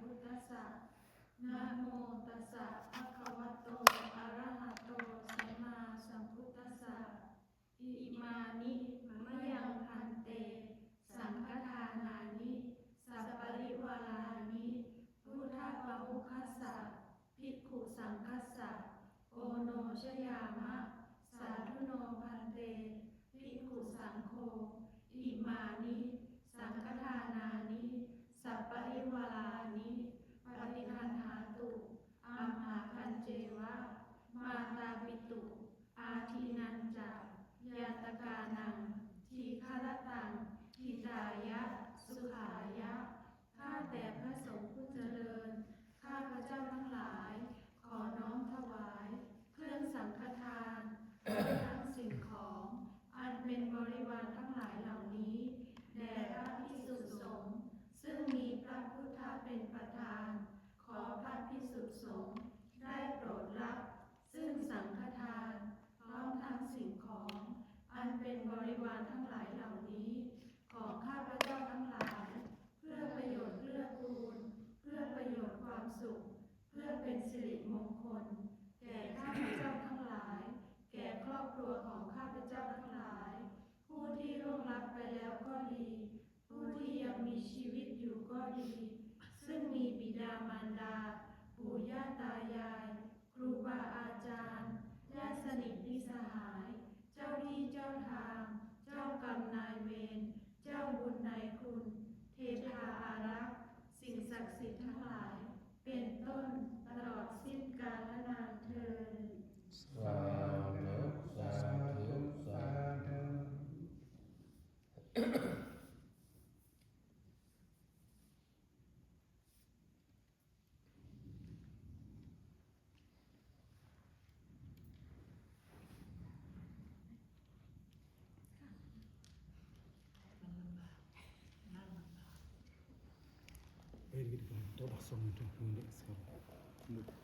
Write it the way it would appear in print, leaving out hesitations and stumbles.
พุทธัสสะนะโมตัสสะภะคะวะโตอะระหะโตสัมมาสัมพุทธัสสะอิมานิมะยังพันเตสังฆทานานิสัพปริวารานิพุทธปะหุคัสสะภิกขุสังคัสสะโอโนชยามะสาธุโนพันเตภิกขุสังโฆอิมานิสังฆทานานิสัพปริวารานิปฏิคันหาตุอัมหาคันเจวะมาตาปิตุอาทินันจะยาตกานังทีฆรตังทิตายะสุขายะข้าแต่พระสงฆ์ผู้เจริญข้าพระเจ้าทั้งหลายขอน้อมถวายเครื่องสังฆทานทั้งสิ่งของอันเป็นบริวารทั้งหลายเหล่านี้แด่พระภิกษุสงฆ์ซึ่งมีพระพุทธเป็นประธานขอพระภิกษุสงฆ์ได้โปรดรับซึ่งสังฆทานพร้อมทั้งสิ่งของอันเป็นบริวารทั้งหลายเหล่านี้ของข้าพเจ้าทั้งหลายเพื่อประโยชน์เพื่อกูลเพื่อประโยชน์ความสุขเพื่อเป็นสิริมงคลแก่ข้าพเจ้าทั้งหลายแก่ครอบครัวของข้าพเจ้าทั้งหลายผู้ที่ร่วงลับไปแล้วก็ดีผู้ที่ยังมีชีวิตอยู่ก็ดีซึ่งมีบิดามารดาปู่ย่าตายายครูบาอาจารย์ญาติสนิทมิตรสหายเจ้าที่เจ้าทางเจ้ากรรมนายเวรเจ้าบุญนายคุณเทพาอารักษ์สิ่งศักดิ์สิทธิ์ทั้งหลายเป็นต้นตลอดสิ้นกาลนานเทอญสาธุสาธุสาธุTodas son nuestras sekarang.